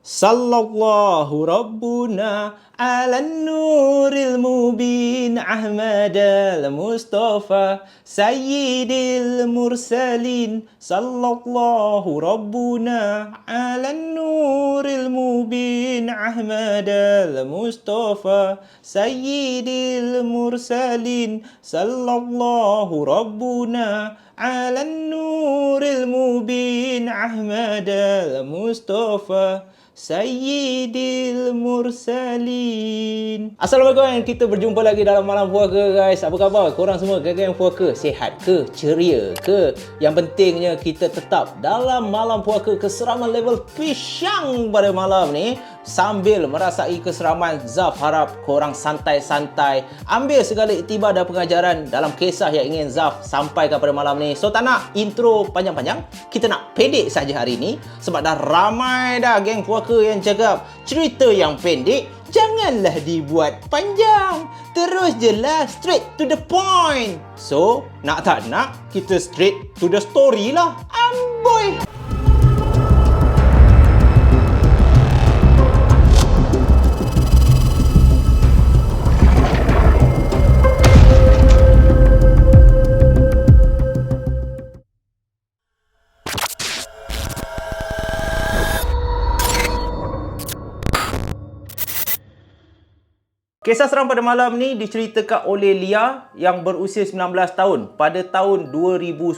Sallallahu Rabbuna ala nuril mubin Ahmad al-Mustafa Sayyidil Mursalin. Sallallahu Rabbuna ala nuril mubin Ahmad al-Mustafa Sayyidil Mursalin. Sallallahu Rabbuna ala nuril mubin Ahmad al-Mustafa Sayyidil Mursalin. Assalamualaikum, kita berjumpa lagi dalam Malam Puaka guys. Apa khabar? Korang semua gagal yang puaka? Sihat ke? Ceria ke? Yang pentingnya kita tetap dalam Malam Puaka keseraman level pisang pada malam ni. Sambil merasai keseraman, Zaf harap korang santai-santai, ambil segala iktibar dan pengajaran dalam kisah yang ingin Zaf sampaikan pada malam ni. So tak nak intro panjang-panjang, kita nak pendek saja hari ni. Sebab dah ramai dah geng puaka yang cakap cerita yang pendek janganlah dibuat panjang, terus je lah, straight to the point. So nak tak nak, kita straight to the story lah amboi. Kisah seram pada malam ni diceritakan oleh Lia yang berusia 19 tahun pada tahun 2010.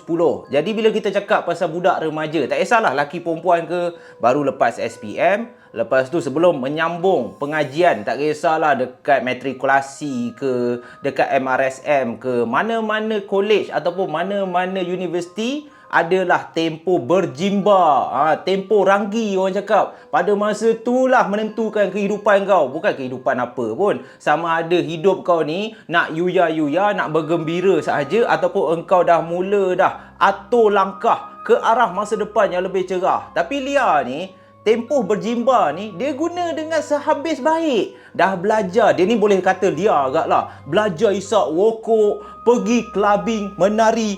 Jadi bila kita cakap pasal budak remaja, tak kisahlah lelaki perempuan ke, baru lepas SPM, lepas tu sebelum menyambung pengajian, tak kisahlah dekat matrikulasi ke, dekat MRSM ke, mana-mana college ataupun mana-mana universiti, adalah tempoh berjimba, tempoh ranggi orang cakap. Pada masa itulah menentukan kehidupan kau. Bukan kehidupan apa pun, sama ada hidup kau ni nak yuya-yuya, nak bergembira sahaja, ataupun engkau dah mula dah atur langkah ke arah masa depan yang lebih cerah. Tapi Lia ni, tempoh berjimba ni dia guna dengan sehabis baik. Dah belajar, dia ni boleh kata Lia agak lah, belajar isap rokok, pergi clubbing, menari.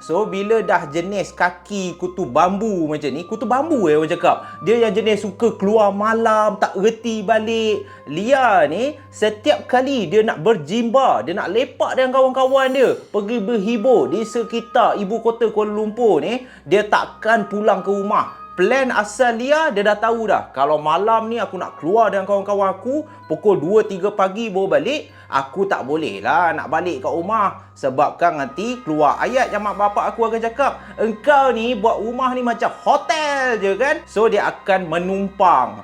So bila dah jenis kaki kutu bambu macam ni, kutu bambu orang cakap, dia yang jenis suka keluar malam, tak reti balik. Lia ni setiap kali dia nak berjimba, dia nak lepak dengan kawan-kawan dia, pergi berhibur di sekitar ibu kota Kuala Lumpur ni, dia takkan pulang ke rumah. Plan asal Lia, dia dah tahu dah, kalau malam ni aku nak keluar dengan kawan-kawan aku, pukul 2-3 pagi baru balik, aku tak boleh lah nak balik kat rumah. Sebab kan nanti keluar ayat yang mak bapak aku akan cakap, engkau ni buat rumah ni macam hotel je kan. So dia akan menumpang.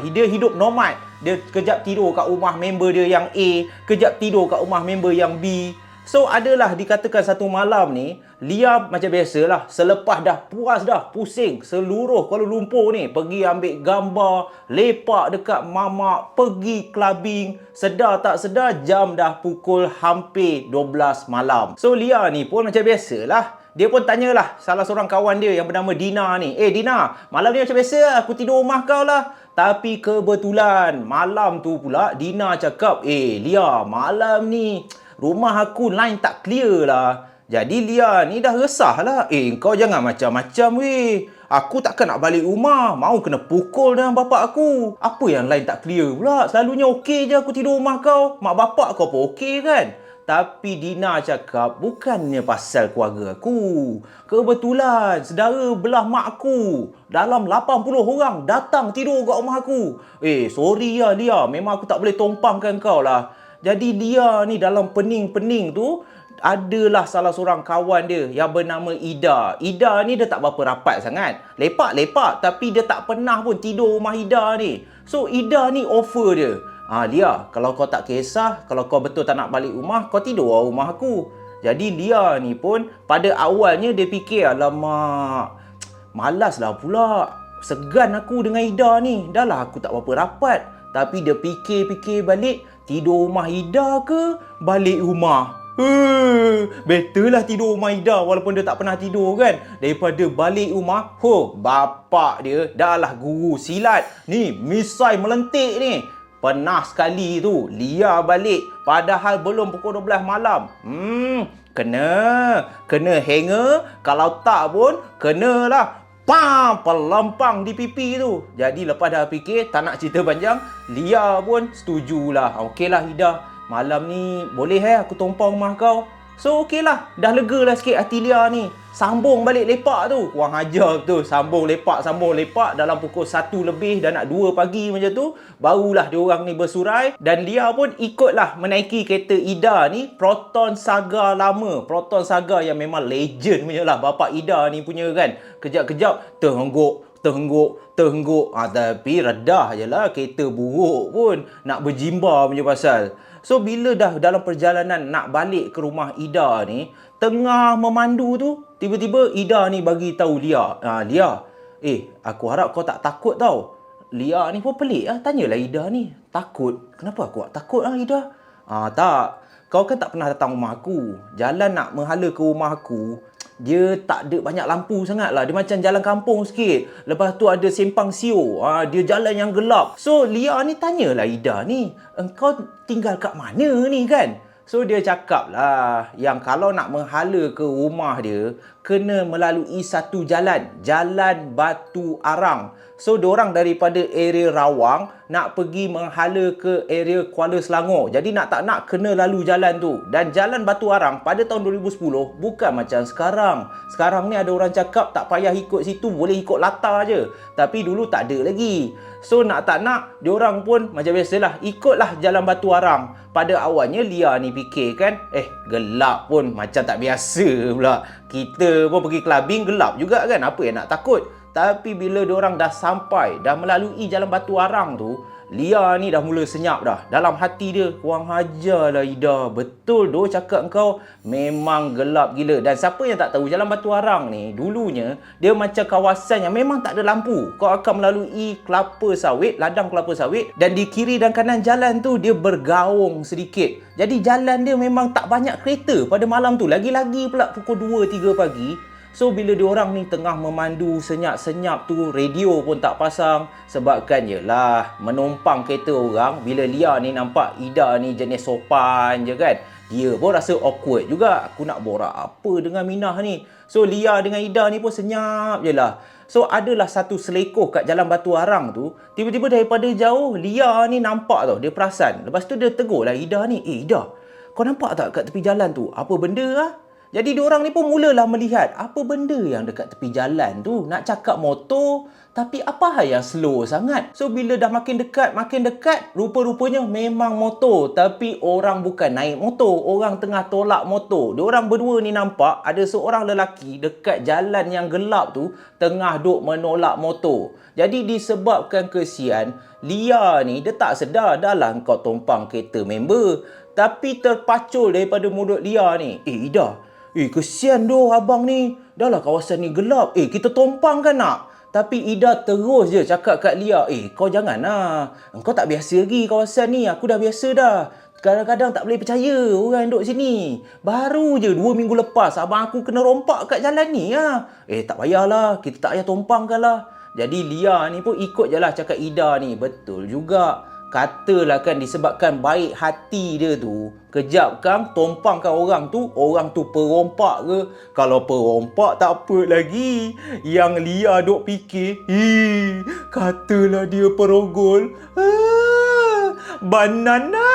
Dia hidup nomad. Dia kejap tidur kat rumah member dia yang A, kejap tidur kat rumah member yang B. So adalah dikatakan satu malam ni, Lia macam biasalah, selepas dah puas dah pusing seluruh Kuala Lumpur ni, pergi ambil gambar, lepak dekat mamak, pergi clubbing, sedar tak sedar jam dah pukul hampir 12 malam. So Lia ni pun macam biasalah, dia pun tanyalah salah seorang kawan dia yang bernama Dina ni, Dina, malam ni macam biasa aku tidur rumah kau lah. Tapi kebetulan malam tu pula Dina cakap, Lia, malam ni rumah aku line tak clear lah. Jadi Lia ni dah resah lah. Kau jangan macam-macam weh. Aku takkan nak balik rumah, mau kena pukul dengan bapak aku. Apa yang line tak clear pula? Selalunya okey je aku tidur rumah kau. Mak bapak kau pun okey kan? Tapi Dina cakap bukannya pasal keluarga aku. Kebetulan saudara belah mak aku dalam 80 orang datang tidur kat rumah aku. Sorry lah Lia, memang aku tak boleh tumpangkan kau lah. Jadi Lia ni dalam pening-pening tu, adalah salah seorang kawan dia yang bernama Ida. Ida ni dia tak berapa rapat sangat, lepak-lepak, tapi dia tak pernah pun tidur rumah Ida ni. So Ida ni offer dia, Lia, kalau kau tak kisah, kalau kau betul tak nak balik rumah, kau tidur rumah aku. Jadi Lia ni pun pada awalnya dia fikir, alamak, malas lah pula, segan aku dengan Ida ni, dah lah aku tak berapa rapat. Tapi dia fikir-fikir balik, tidur rumah Ida ke balik rumah? Better lah tidur rumah Ida walaupun dia tak pernah tidur kan, daripada balik rumah. Bapak dia dah lah guru silat ni, misai melentik ni. Pernah sekali tu Lia balik padahal belum pukul 12 malam. Kena hanger, kalau tak pun kenalah pam, pelempang di pipi tu. Jadi lepas dah fikir, tak nak cerita panjang, Lia pun setujulah. Okeylah Ida, malam ni boleh aku tumpang rumah kau. So okeylah, dah lega lah sikit hati Lia ni. Sambung balik lepak tu. Kurang ajar betul. Sambung lepak dalam pukul 1 lebih dan nak 2 pagi macam tu. Barulah diorang ni bersurai. Dan Lia pun ikutlah menaiki kereta Ida ni. Proton Saga lama. Proton Saga yang memang legend punya lah. Bapak Ida ni punya kan. Kejap-kejap terhengguk. Tapi redah je lah. Kereta buruk pun. Nak berjimba punya pasal. So bila dah dalam perjalanan nak balik ke rumah Ida ni, tengah memandu tu, tiba-tiba Ida ni bagi tahu Lia, Lia, aku harap kau tak takut tau. Lia ni pun pelik lah, tanyalah Ida ni, takut? Kenapa aku tak takut Ida? Tak, kau kan tak pernah datang rumah aku. Jalan nak menghala ke rumah aku, dia tak ada banyak lampu sangat lah. Dia macam jalan kampung sikit. Lepas tu ada simpang siur. Dia jalan yang gelap. So Lia ni tanyalah Ida ni, engkau tinggal kat mana ni kan? So dia cakap lah yang kalau nak menghala ke rumah dia, kena melalui satu jalan. Jalan Batu Arang. So diorang daripada area Rawang nak pergi menghala ke area Kuala Selangor. Jadi nak tak nak kena lalu jalan tu. Dan jalan Batu Arang pada tahun 2010 bukan macam sekarang. Sekarang ni ada orang cakap tak payah ikut situ, boleh ikut latar je. Tapi dulu tak ada lagi. So nak tak nak diorang pun macam biasalah, ikutlah jalan Batu Arang. Pada awalnya Lia ni fikir kan, gelap pun macam tak biasa pula. Kita pun pergi clubbing gelap juga kan, apa yang nak takut. Tapi bila diorang dah sampai, dah melalui jalan Batu Arang tu, Lia ni dah mula senyap dah. Dalam hati dia, kurang ajar lah Ida. Betul doh cakap kau, memang gelap gila. Dan siapa yang tak tahu, jalan Batu Arang ni dulunya dia macam kawasan yang memang tak ada lampu. Kau akan melalui kelapa sawit, ladang kelapa sawit, dan di kiri dan kanan jalan tu dia bergaung sedikit. Jadi jalan dia memang tak banyak kereta pada malam tu. Lagi-lagi pula pukul 2-3 pagi. So bila diorang ni tengah memandu senyap-senyap tu, radio pun tak pasang. Sebabkan yelah, menumpang kereta orang, bila Lia ni nampak Ida ni jenis sopan je kan, dia pun rasa awkward juga. Aku nak borak apa dengan Minah ni? So Lia dengan Ida ni pun senyap je lah. So adalah satu selekoh kat jalan Batu Arang tu. Tiba-tiba daripada jauh, Lia ni nampak tau, dia perasan. Lepas tu dia tegur lah Ida ni, Ida, kau nampak tak kat tepi jalan tu? Apa benda lah? Jadi diorang ni pun mulalah melihat apa benda yang dekat tepi jalan tu. Nak cakap motor, tapi apa hal yang slow sangat. So bila dah makin dekat, rupa-rupanya memang motor. Tapi orang bukan naik motor, orang tengah tolak motor. Diorang berdua ni nampak ada seorang lelaki dekat jalan yang gelap tu, tengah duk menolak motor. Jadi disebabkan kesian, Lia ni dia tak sedar dah lah kau tumpang kereta member. Tapi terpacul daripada mulut Lia ni, Ida, kesian doh abang ni. Dah lah kawasan ni gelap. Kita tumpang kan nak? Tapi Ida terus je cakap kat Lia, kau jangan lah. Engkau tak biasa lagi kawasan ni. Aku dah biasa dah. Kadang-kadang tak boleh percaya orang duduk sini. Baru je 2 minggu lepas abang aku kena rompak kat jalan ni lah. Tak payahlah. Kita tak payah tumpangkan lah. Jadi Lia ni pun ikut je lah cakap Ida ni. Betul juga. Katalah kan disebabkan baik hati dia tu, kejap kan tumpangkan orang tu perompak ke? Kalau perompak tak apa lagi. Yang Lia duk fikir, katalah dia perogol. Banana.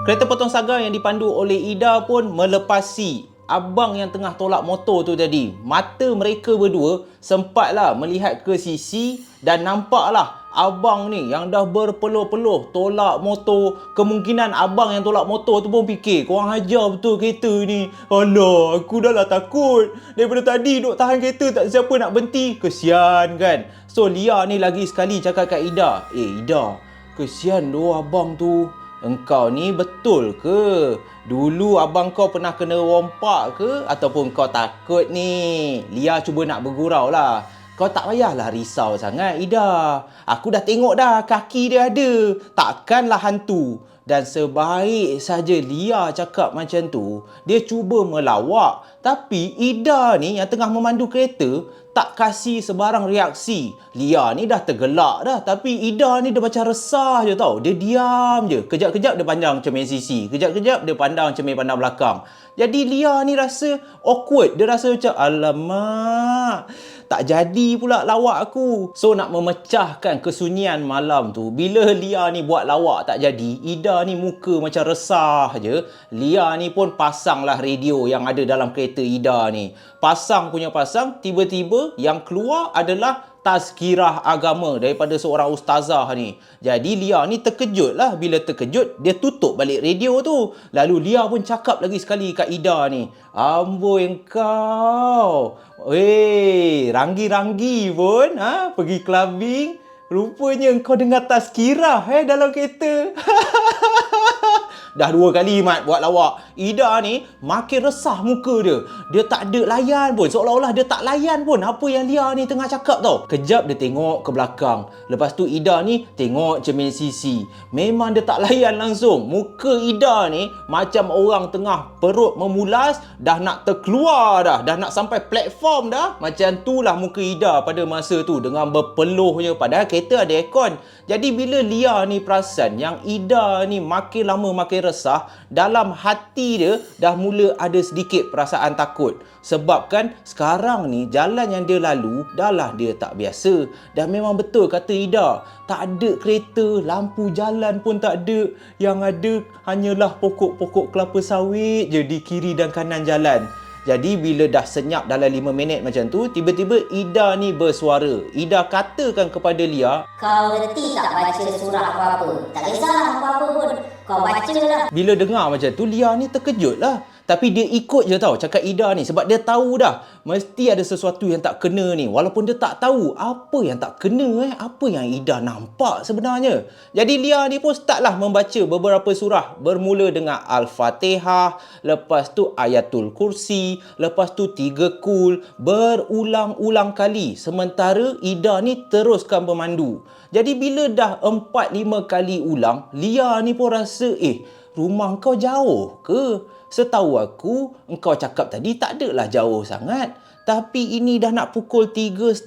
Kereta Potong Saga yang dipandu oleh Ida pun melepasi abang yang tengah tolak motor tu tadi. Mata mereka berdua sempatlah melihat ke sisi dan nampaklah abang ni yang dah berpeluh-peluh tolak motor. Kemungkinan abang yang tolak motor tu pun fikir, korang ajar betul kereta ni. Alah, aku dah lah takut. Daripada tadi duk tahan kereta, tak siapa nak berhenti. Kesian kan. So Lia ni lagi sekali cakap kat Ida, Ida, kesian doh abang tu. Engkau ni betul ke? Dulu abang kau pernah kena rompak ke? Ataupun kau takut ni? Lia cuba nak bergurau lah. Kau tak payahlah risau sangat, Ida. Aku dah tengok dah kaki dia ada. Takkanlah hantu. Dan sebaik saja Lia cakap macam tu, dia cuba melawak. Tapi Ida ni yang tengah memandu kereta tak kasih sebarang reaksi. Lia ni dah tergelak dah. Tapi Ida ni dia macam resah je tau. Dia diam je. Kejap-kejap dia pandang cermin sisi. Kejap-kejap dia pandang cermin pandang belakang. Jadi Lia ni rasa awkward. Dia rasa macam, alamak, tak jadi pula lawak aku. So nak memecahkan kesunyian malam tu, bila Lia ni buat lawak tak jadi, Ida ni muka macam resah je. Lia ni pun pasanglah radio yang ada dalam kereta Ida ni. Pasang punya pasang, tiba-tiba yang keluar adalah tazkirah agama daripada seorang ustazah ni. Jadi Lia ni terkejut lah. Bila terkejut, dia tutup balik radio tu. Lalu Lia pun cakap lagi sekali kat Ida ni, amboi engkau, ranggi-ranggi pun pergi clubbing. Rupanya engkau dengar tazkirah dalam kereta. Dah 2 kali Mat buat lawak. Ida ni makin resah muka dia. Dia tak ada layan pun. Seolah-olah dia tak layan pun apa yang Lia ni tengah cakap tau. Kejap dia tengok ke belakang. Lepas tu Ida ni tengok cermin sisi. Memang dia tak layan langsung. Muka Ida ni macam orang tengah perut memulas. Dah nak terkeluar dah. Dah nak sampai platform dah. Macam tu lah muka Ida pada masa tu. Dengan berpeluhnya. Padahal kereta ada aircon. Jadi bila Lia ni perasan yang Ida ni makin lama makin resah, dalam hati dia dah mula ada sedikit perasaan takut. Sebab kan sekarang ni jalan yang dia lalu dah lah dia tak biasa. Dan memang betul kata Ida, tak ada kereta, lampu jalan pun tak ada. Yang ada hanyalah pokok-pokok kelapa sawit je di kiri dan kanan jalan. Jadi bila dah senyap dalam 5 minit macam tu, tiba-tiba Ida ni bersuara. Ida katakan kepada Lia, kau reti tak baca surah apa-apa? Tak kisahlah apa-apa pun, kau bacalah. Bila dengar macam tu, Lia ni terkejut lah. Tapi dia ikut je tau cakap Ida ni. Sebab dia tahu dah mesti ada sesuatu yang tak kena ni. Walaupun dia tak tahu apa yang tak kena apa yang Ida nampak sebenarnya. Jadi Lia ni pun start lah membaca beberapa surah. Bermula dengan Al-Fatihah, lepas tu Ayatul Kursi, lepas tu 3 Qul, berulang-ulang kali. Sementara Ida ni teruskan pemandu. Jadi bila dah 4-5 kali ulang, Lia ni pun rasa, rumah kau jauh ke? Setahu aku, engkau cakap tadi tak adalah jauh sangat. Tapi ini dah nak pukul 3.30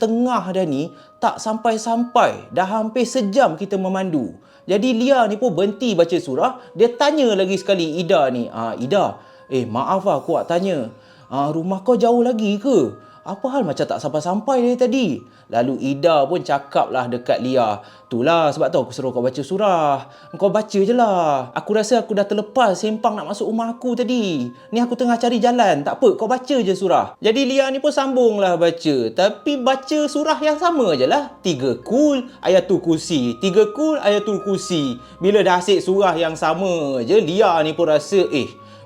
dah ni, tak sampai-sampai. Dah hampir sejam kita memandu. Jadi Lia ni pun berhenti baca surah. Dia tanya lagi sekali Ida ni, Ida, maaf lah aku nak tanya, rumah kau jauh lagi ke? Apa hal macam tak sampai-sampai dari tadi? Lalu Ida pun cakap lah dekat Lia, itulah sebab tu aku suruh kau baca surah. Kau baca je lah. Aku rasa aku dah terlepas sempang nak masuk rumah aku tadi. Ni aku tengah cari jalan. Tak apa, kau baca je surah. Jadi Lia ni pun sambung lah baca. Tapi baca surah yang sama je lah. 3 Qul, Ayatul Kursi. 3 Qul, Ayatul Kursi. Bila dah asyik surah yang sama je, Lia ni pun rasa,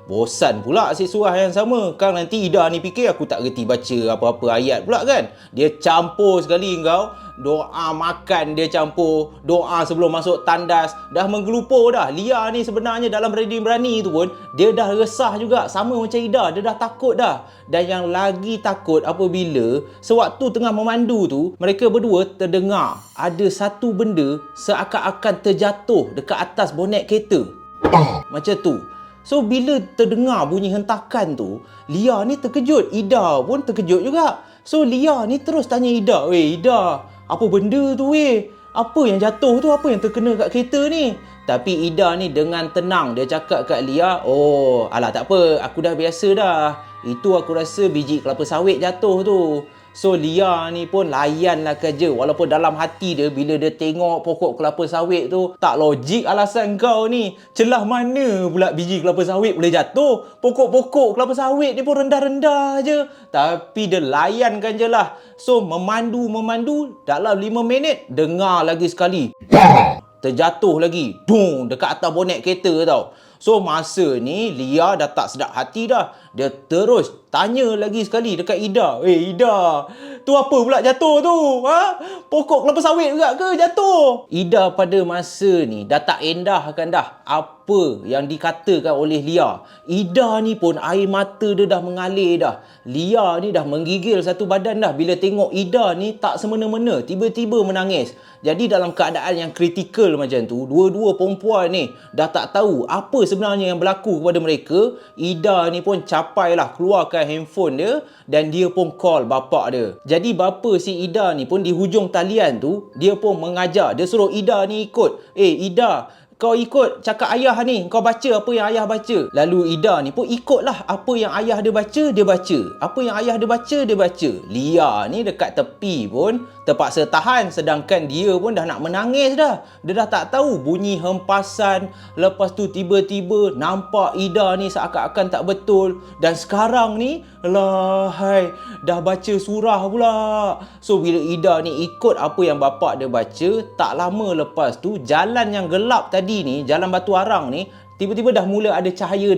bosan pula asyik surah yang sama. Kan nanti Ida ni fikir aku tak reti baca apa-apa ayat pula kan. Dia campur sekali kau. Doa makan dia campur. Doa sebelum masuk tandas. Dah menggelupur dah. Lia ni sebenarnya dalam berani tu pun, dia dah resah juga. Sama macam Ida. Dia dah takut dah. Dan yang lagi takut apabila sewaktu tengah memandu tu, mereka berdua terdengar ada satu benda seakan-akan terjatuh dekat atas bonet kereta. Macam tu. So bila terdengar bunyi hentakan tu, Lia ni terkejut. Ida pun terkejut juga. So Lia ni terus tanya Ida, Ida, apa benda tu Apa yang jatuh tu? Apa yang terkena kat kereta ni? Tapi Ida ni dengan tenang dia cakap kat Lia, alah tak apa, aku dah biasa dah. Itu aku rasa biji kelapa sawit jatuh tu. So Lia ni pun layanlah kerja. Walaupun dalam hati dia, bila dia tengok pokok kelapa sawit tu, tak logik alasan kau ni. Celah mana pula biji kelapa sawit boleh jatuh? Pokok-pokok kelapa sawit ni pun rendah-rendah je. Tapi dia layankan je lah. So memandu dalam 5 minit, dengar lagi sekali, terjatuh lagi, dekat atas bonet kereta tau. So masa ni Lia dah tak sedap hati dah. Dia terus tanya lagi sekali dekat Ida. Ida, tu apa pula jatuh tu? Ha? Pokok kelapa sawit juga ke jatuh? Ida pada masa ni dah tak endahkan dah apa yang dikatakan oleh Lia. Ida ni pun air mata dia dah mengalir dah. Lia ni dah menggigil satu badan dah bila tengok Ida ni tak semena-mena tiba-tiba menangis. Jadi dalam keadaan yang kritikal macam tu, dua-dua perempuan ni dah tak tahu apa sebenarnya yang berlaku kepada mereka. Ida ni pun capailah keluarkan handphone dia dan dia pun call bapak dia. Jadi bapa si Ida ni pun di hujung talian tu, dia pun mengajar. Dia suruh Ida ni ikut. Ida, kau ikut cakap ayah ni. Kau baca apa yang ayah baca. Lalu Ida ni pun ikutlah apa yang ayah dia baca, dia baca. Apa yang ayah dia baca, dia baca. Lia ni dekat tepi pun terpaksa tahan. Sedangkan dia pun dah nak menangis dah. Dia dah tak tahu bunyi hempasan. Lepas tu tiba-tiba nampak Ida ni seakan-akan tak betul. Dan sekarang ni, lahai, dah baca surah pula. So bila Ida ni ikut apa yang bapak dia baca, tak lama lepas tu jalan yang gelap tadi ni, jalan Batu Arang ni, tiba-tiba dah mula ada cahaya,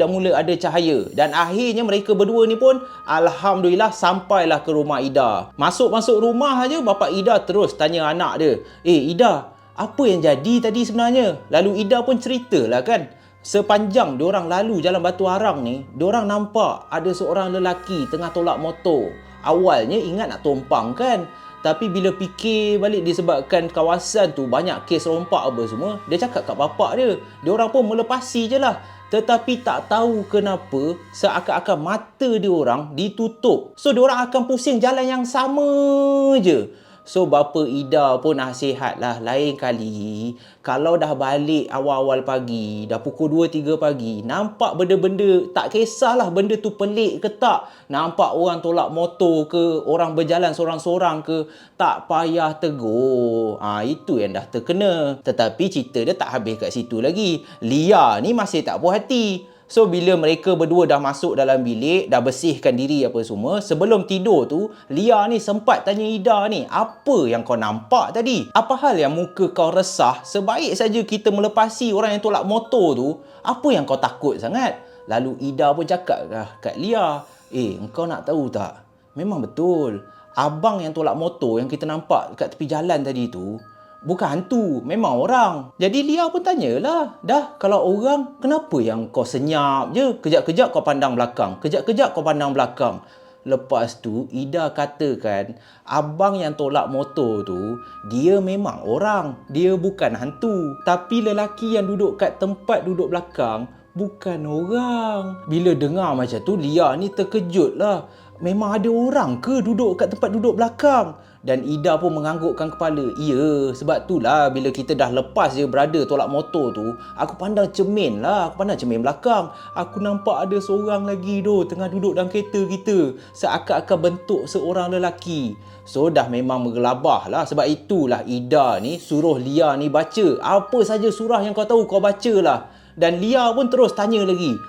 dan akhirnya mereka berdua ni pun alhamdulillah sampailah ke rumah Ida. Masuk rumah aja bapak Ida terus tanya anak dia, Ida, apa yang jadi tadi sebenarnya? Lalu Ida pun ceritalah kan, sepanjang diorang lalu jalan Batu Arang ni, diorang nampak ada seorang lelaki tengah tolak motor. Awalnya ingat nak tumpang kan, tapi bila fikir balik disebabkan kawasan tu banyak kes rompak apa semua, dia cakap kat bapak dia, diorang pun melepasi je lah. Tetapi tak tahu kenapa seakan-akan mata diorang ditutup. So diorang akan pusing jalan yang sama je. So bapa Ida pun nasihat lah, lain kali kalau dah balik awal-awal pagi, dah pukul 2-3 pagi, nampak benda-benda, tak kisahlah benda tu pelik ke tak, nampak orang tolak motor ke, orang berjalan sorang-sorang ke, tak payah tegur. Itu yang dah terkena. Tetapi cerita dia tak habis kat situ lagi. Lia ni masih tak puas hati. So bila mereka berdua dah masuk dalam bilik, dah bersihkan diri apa semua, sebelum tidur tu, Lia ni sempat tanya Ida ni, apa yang kau nampak tadi? Apa hal yang muka kau resah? Sebaik saja kita melepasi orang yang tolak motor tu, apa yang kau takut sangat? Lalu Ida pun cakap kat Lia, engkau nak tahu tak? Memang betul, abang yang tolak motor yang kita nampak kat tepi jalan tadi tu, bukan hantu, memang orang. Jadi Lia pun tanyalah, dah kalau orang, kenapa yang kau senyap je? Kejap-kejap kau pandang belakang, kejap-kejap kau pandang belakang. Lepas tu Ida katakan, abang yang tolak motor tu, dia memang orang, dia bukan hantu. Tapi lelaki yang duduk kat tempat duduk belakang, bukan orang. Bila dengar macam tu, Lia ni terkejut lah. Memang ada orang ke duduk kat tempat duduk belakang? Dan Ida pun menganggukkan kepala. Ya, sebab itulah bila kita dah lepas je berada tolak motor tu, aku pandang cermin lah, aku pandang cermin belakang. Aku nampak ada seorang lagi tu tengah duduk dalam kereta kita, seakan-akan bentuk seorang lelaki. So dah memang menggelabah lah. Sebab itulah Ida ni suruh Lia ni baca apa saja surah yang kau tahu, kau bacalah. Dan Lia pun terus tanya lagi,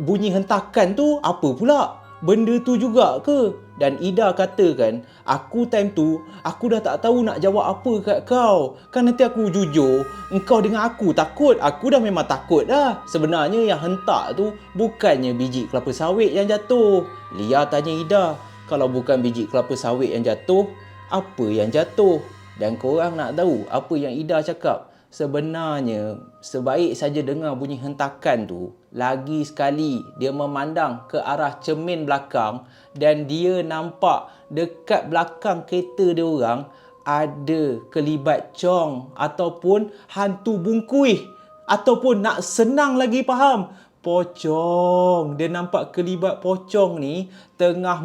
bunyi hentakan tu apa pula? Benda tu juga ke? Dan Ida katakan, aku time tu, aku dah tak tahu nak jawab apa kat kau. Kan nanti aku jujur, engkau dengan aku takut. Aku dah memang takut dah. Sebenarnya yang hentak tu bukannya biji kelapa sawit yang jatuh. Lia tanya Ida, kalau bukan biji kelapa sawit yang jatuh, apa yang jatuh? Dan korang nak tahu apa yang Ida cakap? Sebenarnya, sebaik saja dengar bunyi hentakan tu, lagi sekali dia memandang ke arah cermin belakang dan dia nampak dekat belakang kereta dia orang ada kelibat cong ataupun hantu bungkuih, ataupun nak senang lagi faham, pocong. Dia nampak kelibat pocong ni tengah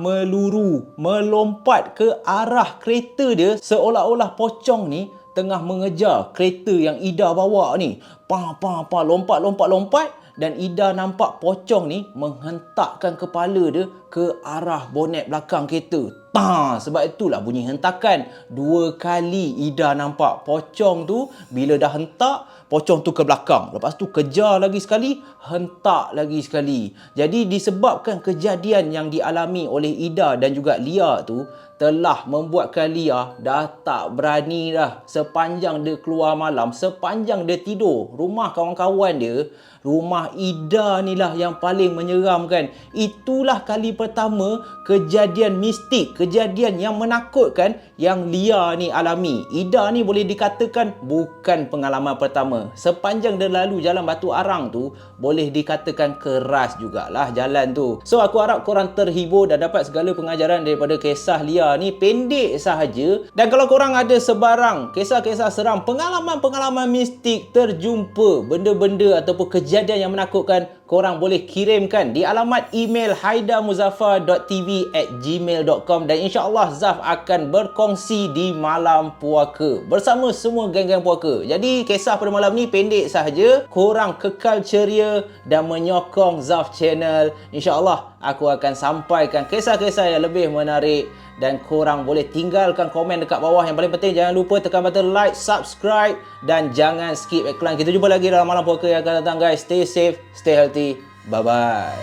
melompat ke arah kereta dia, seolah-olah pocong ni tengah mengejar kereta yang Ida bawa ni. Lompat. Dan Ida nampak pocong ni menghentakkan kepala dia ke arah bonet belakang kereta. Sebab itulah bunyi hentakan. 2 kali Ida nampak pocong tu, bila dah hentak, pocong tu ke belakang. Lepas tu kejar lagi sekali, hentak lagi sekali. Jadi disebabkan kejadian yang dialami oleh Ida dan juga Lia tu telah membuatkan Lia dah tak berani dah sepanjang dia keluar malam, sepanjang dia tidur. Rumah kawan-kawan dia, rumah Ida ni lah yang paling menyeramkan. Itulah kali pertama kejadian mistik, kejadian yang menakutkan yang Lia ni alami. Ida ni boleh dikatakan bukan pengalaman pertama. Sepanjang dia lalu jalan Batu Arang tu, boleh dikatakan keras jugalah jalan tu. So aku harap korang terhibur dan dapat segala pengajaran daripada kisah Lia ni. Pendek sahaja. Dan kalau korang ada sebarang kisah-kisah seram, pengalaman-pengalaman mistik, terjumpa benda-benda ataupun kejadian yang menakutkan, korang boleh kirimkan di alamat email haidamuzaffar.tv@gmail.com dan insya-Allah Zaf akan berkongsi di malam puaka bersama semua geng-geng puaka. Jadi kisah pada malam ni pendek sahaja, korang kekal ceria dan menyokong Zaf channel. Insya-Allah aku akan sampaikan kisah-kisah yang lebih menarik dan korang boleh tinggalkan komen dekat bawah. Yang paling penting jangan lupa tekan button like, subscribe dan jangan skip iklan. Kita jumpa lagi dalam malam puaka yang akan datang guys. Stay safe, stay healthy. Bye bye.